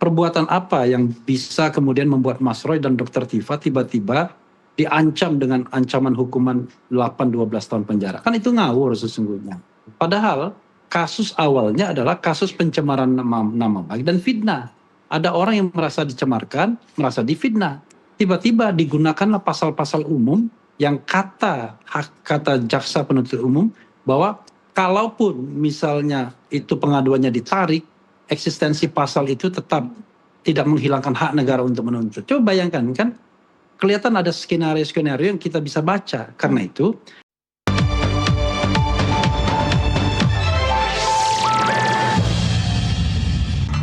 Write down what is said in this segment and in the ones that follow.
perbuatan apa yang bisa kemudian membuat Mas Roy dan Dr. Tifa tiba-tiba diancam dengan ancaman hukuman 8-12 tahun penjara? Kan itu ngawur sesungguhnya. Padahal kasus awalnya adalah kasus pencemaran nama baik dan fitnah. Ada orang yang merasa dicemarkan, merasa difitnah. Tiba-tiba digunakanlah pasal-pasal umum yang kata jaksa penuntut umum bahwa kalaupun misalnya itu pengaduannya ditarik, eksistensi pasal itu tetap tidak menghilangkan hak negara untuk menuntut. Coba bayangkan kan, kelihatan ada skenario-skenario yang kita bisa baca. Karena itu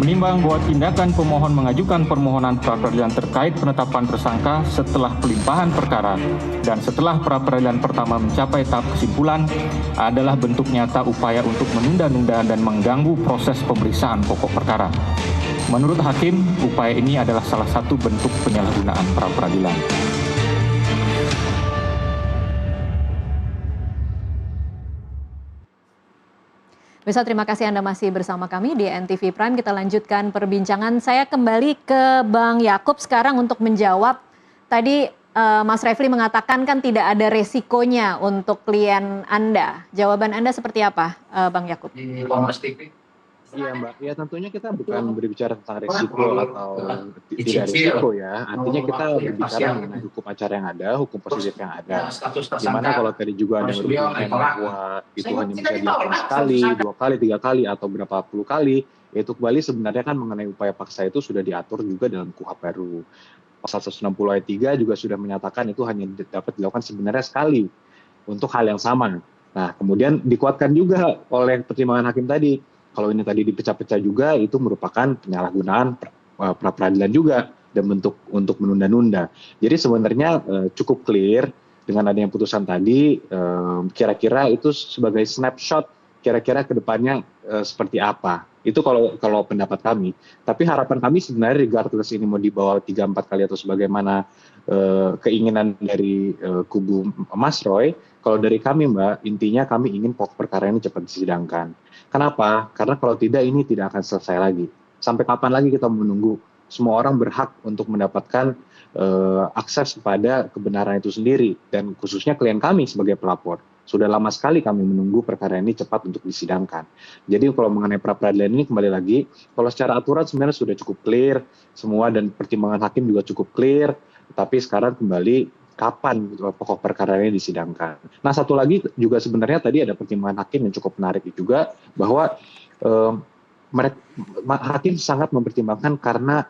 menimbang bahwa tindakan pemohon mengajukan permohonan pra-peradilan terkait penetapan tersangka setelah pelimpahan perkara dan setelah pra-peradilan pertama mencapai tahap kesimpulan adalah bentuk nyata upaya untuk menunda-nunda dan mengganggu proses pemeriksaan pokok perkara. Menurut hakim, upaya ini adalah salah satu bentuk penyalahgunaan pra-peradilan. Pemirsa, terima kasih Anda masih bersama kami di NTV Prime. Kita lanjutkan perbincangan. Saya kembali ke Bang Yakub sekarang untuk menjawab. Tadi Mas Refli mengatakan kan tidak ada resikonya untuk klien Anda. Jawaban Anda seperti apa, Bang Yakub? Di Kompas TV. Iya Mbak, ya tentunya kita bukan berbicara tentang resiko atau tidak resiko ya. Artinya kita berbicara mengenai hukum acara yang ada, hukum positif yang ada. Dimana kalau tadi juga ada berbicara bahwa itu hanya bisa dilakukan sekali, 2 kali, 3 kali, atau berapa puluh kali, itu kembali sebenarnya kan mengenai upaya paksa itu sudah diatur juga dalam KUHP baru. Pasal 160 ayat 3 juga sudah menyatakan itu hanya dapat dilakukan sebenarnya sekali untuk hal yang sama. Nah, kemudian dikuatkan juga oleh pertimbangan hakim tadi. Kalau ini tadi dipecah-pecah juga, itu merupakan penyalahgunaan pra-peradilan juga dan bentuk untuk menunda-nunda. Jadi sebenarnya cukup clear dengan adanya putusan tadi, kira-kira itu sebagai snapshot, kira-kira ke depannya seperti apa. Itu kalau pendapat kami. Tapi harapan kami sebenarnya regardless ini mau dibawa 3-4 kali atau sebagaimana keinginan dari kubu Mas Roy, kalau dari kami Mbak, intinya kami ingin pokok perkara ini cepat disidangkan. Kenapa? Karena kalau tidak ini tidak akan selesai lagi. Sampai kapan lagi kita menunggu? Semua orang berhak untuk mendapatkan akses kepada kebenaran itu sendiri. Dan khususnya klien kami sebagai pelapor. Sudah lama sekali kami menunggu perkara ini cepat untuk disidangkan. Jadi kalau mengenai pra-peradilan ini kembali lagi, kalau secara aturan sebenarnya sudah cukup clear semua dan pertimbangan hakim juga cukup clear. Tapi sekarang kembali kapan pokok perkara ini disidangkan. Nah, satu lagi juga sebenarnya tadi ada pertimbangan hakim yang cukup menarik juga bahwa hakim sangat mempertimbangkan karena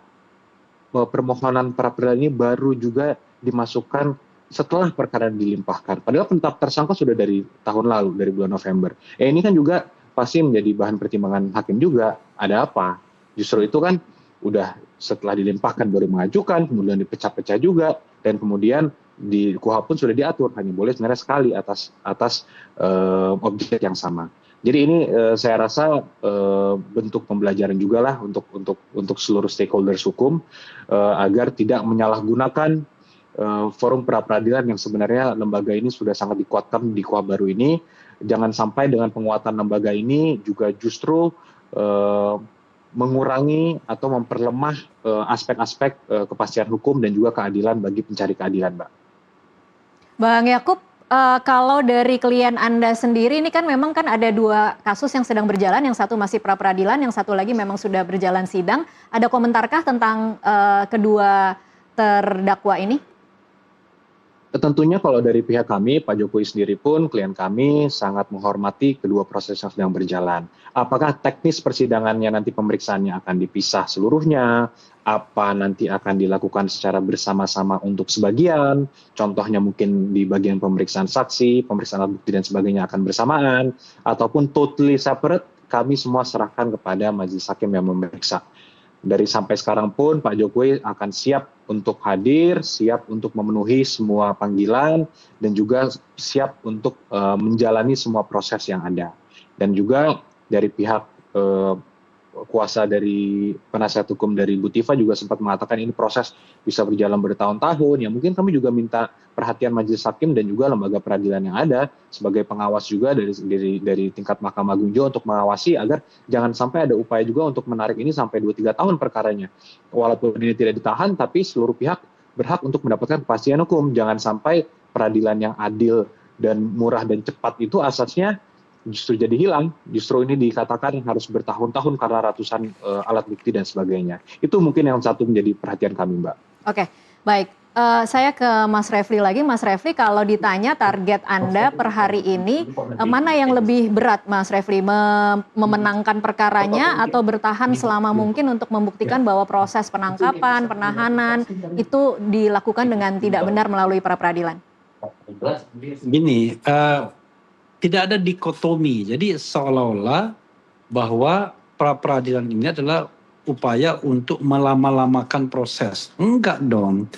permohonan pra-peradilan ini baru juga dimasukkan setelah perkara dilimpahkan. Padahal penetapan tersangka sudah dari tahun lalu, dari bulan November. Ini kan juga pasti menjadi bahan pertimbangan hakim juga. Ada apa? Justru itu kan udah setelah dilimpahkan baru mengajukan, kemudian dipecah-pecah juga, dan kemudian di KUHP pun sudah diatur hanya boleh sebenarnya sekali atas objek yang sama. Jadi ini saya rasa bentuk pembelajaran juga lah untuk seluruh stakeholders hukum agar tidak menyalahgunakan forum pra-peradilan yang sebenarnya lembaga ini sudah sangat dikuatkan di KUHP baru ini. Jangan sampai dengan penguatan lembaga ini juga justru mengurangi atau memperlemah aspek-aspek kepastian hukum dan juga keadilan bagi pencari keadilan, Mbak. Bang Yakub, kalau dari klien Anda sendiri ini kan memang kan ada 2 kasus yang sedang berjalan, yang satu masih pra-peradilan, yang satu lagi memang sudah berjalan sidang. Ada komentarkah tentang kedua terdakwa ini? Tentunya kalau dari pihak kami, Pak Jokowi sendiri pun, klien kami sangat menghormati kedua proses yang sedang berjalan. Apakah teknis persidangannya nanti pemeriksaannya akan dipisah seluruhnya? Apa nanti akan dilakukan secara bersama-sama untuk sebagian? Contohnya mungkin di bagian pemeriksaan saksi, pemeriksaan alat bukti dan sebagainya akan bersamaan. Ataupun totally separate, kami semua serahkan kepada majelis hakim yang memeriksa. Dari sampai sekarang pun Pak Jokowi akan siap untuk hadir, siap untuk memenuhi semua panggilan, dan juga siap untuk menjalani semua proses yang ada. Dan juga dari pihak kuasa dari penasihat hukum dari Bu Tifa juga sempat mengatakan ini proses bisa berjalan bertahun-tahun. Ya mungkin kami juga minta perhatian majelis hakim dan juga lembaga peradilan yang ada sebagai pengawas juga dari tingkat Mahkamah Agung juga untuk mengawasi agar jangan sampai ada upaya juga untuk menarik ini sampai 2-3 tahun perkaranya. Walaupun ini tidak ditahan, tapi seluruh pihak berhak untuk mendapatkan kepastian hukum. Jangan sampai peradilan yang adil dan murah dan cepat itu asasnya justru jadi hilang. Justru ini dikatakan harus bertahun-tahun karena ratusan alat bukti dan sebagainya. Itu mungkin yang satu menjadi perhatian kami, Mbak. Oke, baik. Saya ke Mas Refli lagi. Mas Refli, kalau ditanya target Anda per hari ini, mana yang lebih berat, Mas Refli? Memenangkan perkaranya atau bertahan selama mungkin untuk membuktikan bahwa proses penangkapan, penahanan itu dilakukan dengan tidak benar melalui pra peradilan? Gini, tidak ada dikotomi. Jadi seolah-olah bahwa pra peradilan ini adalah upaya untuk melama-lamakan proses. Enggak dong.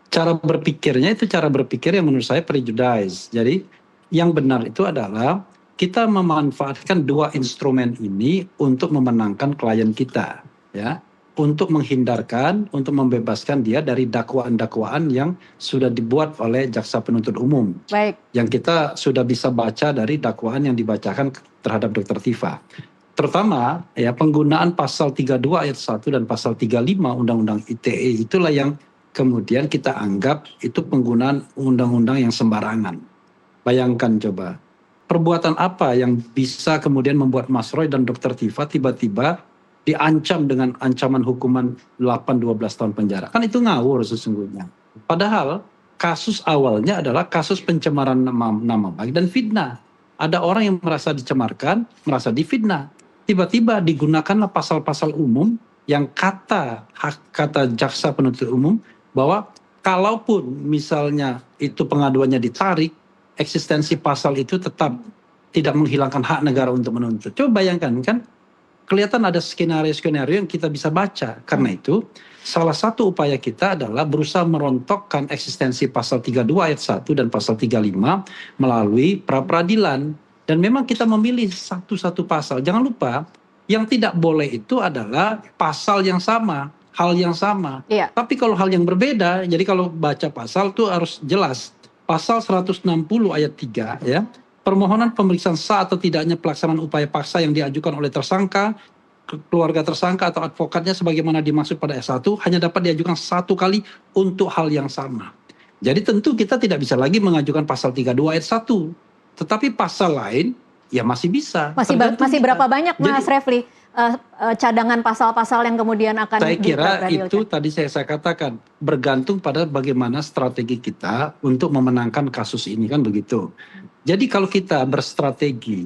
Cara berpikirnya itu cara berpikir yang menurut saya prejudice. Jadi yang benar itu adalah kita memanfaatkan dua instrumen ini untuk memenangkan klien kita, ya. Untuk menghindarkan, untuk membebaskan dia dari dakwaan-dakwaan yang sudah dibuat oleh jaksa penuntut umum. Baik. Yang kita sudah bisa baca dari dakwaan yang dibacakan terhadap Dr. Tifa. Terutama ya penggunaan pasal 32 ayat 1 dan pasal 35 Undang-Undang ITE itulah yang kemudian kita anggap itu penggunaan undang-undang yang sembarangan. Bayangkan coba, perbuatan apa yang bisa kemudian membuat Mas Roy dan Dr. Tifa tiba-tiba diancam dengan ancaman hukuman 8-12 tahun penjara. Kan itu ngawur sesungguhnya. Padahal kasus awalnya adalah kasus pencemaran nama baik dan fitnah. Ada orang yang merasa dicemarkan, merasa difitnah. Tiba-tiba digunakanlah pasal-pasal umum yang kata jaksa penuntut umum bahwa kalaupun misalnya itu pengaduannya ditarik, eksistensi pasal itu tetap tidak menghilangkan hak negara untuk menuntut. Coba bayangkan kan, kelihatan ada skenario-skenario yang kita bisa baca. Karena itu, salah satu upaya kita adalah berusaha merontokkan eksistensi pasal 32 ayat 1 dan pasal 35 melalui pra-peradilan. Dan memang kita memilih satu-satu pasal. Jangan lupa, yang tidak boleh itu adalah pasal yang sama, hal yang sama. Iya. Tapi kalau hal yang berbeda, jadi kalau baca pasal itu harus jelas. Pasal 160 ayat 3 ya. Permohonan pemeriksaan sah atau tidaknya pelaksanaan upaya paksa yang diajukan oleh tersangka, keluarga tersangka atau advokatnya sebagaimana dimaksud pada ayat 1 hanya dapat diajukan satu kali untuk hal yang sama. Jadi tentu kita tidak bisa lagi mengajukan pasal 32 ayat 1. Tetapi pasal lain ya masih bisa. Masih berapa banyak Mas Refli cadangan pasal-pasal yang kemudian akan saya kira diperadialkan? itu tadi saya katakan bergantung pada bagaimana strategi kita untuk memenangkan kasus ini kan begitu. Jadi kalau kita berstrategi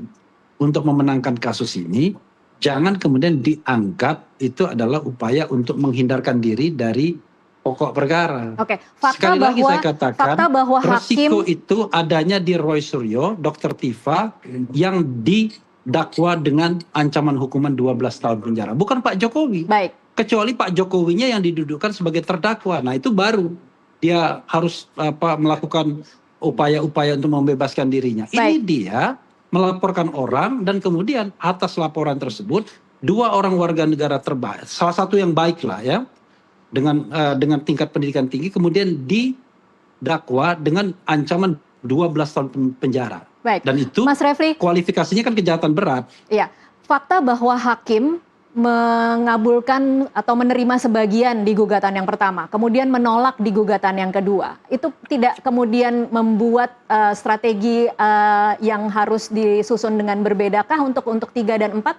untuk memenangkan kasus ini, jangan kemudian dianggap itu adalah upaya untuk menghindarkan diri dari pokok perkara. Oke, Sekali lagi saya katakan, resiko hakim itu adanya di Roy Suryo, Dr. Tifa, yang didakwa dengan ancaman hukuman 12 tahun penjara. Bukan Pak Jokowi. Baik. Kecuali Pak Jokowinya yang didudukkan sebagai terdakwa. Nah itu baru dia harus melakukan upaya-upaya untuk membebaskan dirinya. Baik. Ini dia melaporkan orang dan kemudian atas laporan tersebut 2 orang warga negara terbaik, salah satu yang baik lah ya, dengan tingkat pendidikan tinggi kemudian didakwa dengan ancaman 12 tahun penjara. Baik. Dan itu Mas Refli, kualifikasinya kan kejahatan berat. iya, fakta bahwa hakim mengabulkan atau menerima sebagian di gugatan yang pertama, kemudian menolak di gugatan yang kedua, itu tidak kemudian membuat strategi yang harus disusun dengan berbedakah untuk 3 dan 4?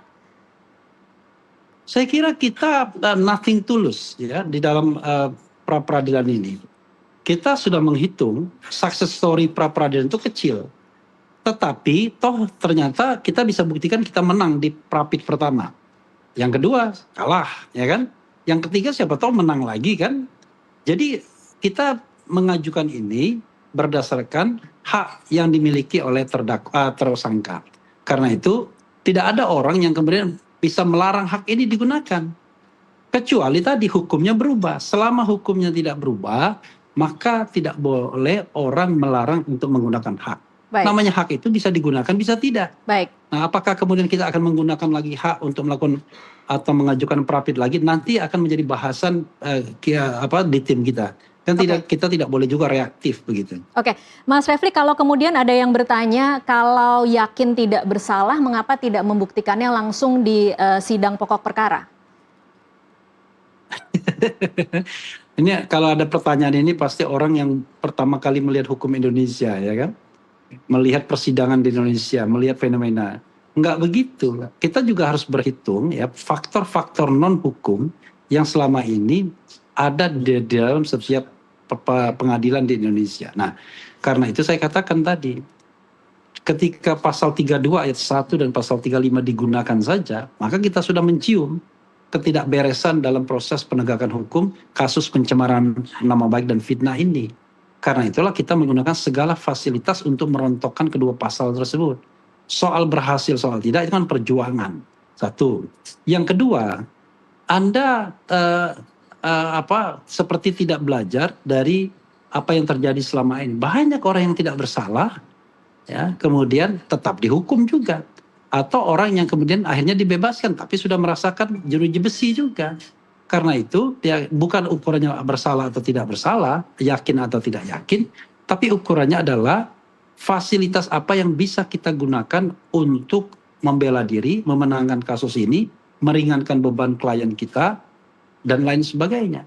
Saya kira kita nothing tulus ya di dalam pra peradilan ini. Kita sudah menghitung success story pra peradilan itu kecil, tetapi toh ternyata kita bisa buktikan kita menang di prapit pertama. Yang kedua kalah, ya kan? Yang ketiga siapa tahu menang lagi kan? Jadi kita mengajukan ini berdasarkan hak yang dimiliki oleh tersangka. Karena itu tidak ada orang yang kemudian bisa melarang hak ini digunakan. Kecuali tadi hukumnya berubah. Selama hukumnya tidak berubah, maka tidak boleh orang melarang untuk menggunakan hak. Baik. Namanya hak itu bisa digunakan, bisa tidak. Baik. Nah, apakah kemudian kita akan menggunakan lagi hak untuk melakukan atau mengajukan pra-pid lagi, nanti akan menjadi bahasan di tim kita. Kan kita tidak boleh juga reaktif begitu. Oke, Mas Refli, kalau kemudian ada yang bertanya kalau yakin tidak bersalah, mengapa tidak membuktikannya langsung di sidang pokok perkara? Ini kalau ada pertanyaan ini pasti orang yang pertama kali melihat hukum Indonesia, ya kan? Melihat persidangan di Indonesia, melihat fenomena. Enggak begitu. Kita juga harus berhitung ya faktor-faktor non hukum yang selama ini ada di dalam setiap pengadilan di Indonesia. Nah, karena itu saya katakan tadi, ketika pasal 32 ayat 1 dan pasal 35 digunakan saja, maka kita sudah mencium ketidakberesan dalam proses penegakan hukum kasus pencemaran nama baik dan fitnah ini. Karena itulah kita menggunakan segala fasilitas untuk merontokkan kedua pasal tersebut. Soal berhasil, soal tidak, itu kan perjuangan. Satu. Yang kedua, Anda seperti tidak belajar dari apa yang terjadi selama ini. Banyak orang yang tidak bersalah, ya, kemudian tetap dihukum juga. Atau orang yang kemudian akhirnya dibebaskan, tapi sudah merasakan jeruji besi juga. Karena itu, ya, bukan ukurannya bersalah atau tidak bersalah, yakin atau tidak yakin, tapi ukurannya adalah fasilitas apa yang bisa kita gunakan untuk membela diri, memenangkan kasus ini, meringankan beban klien kita, dan lain sebagainya.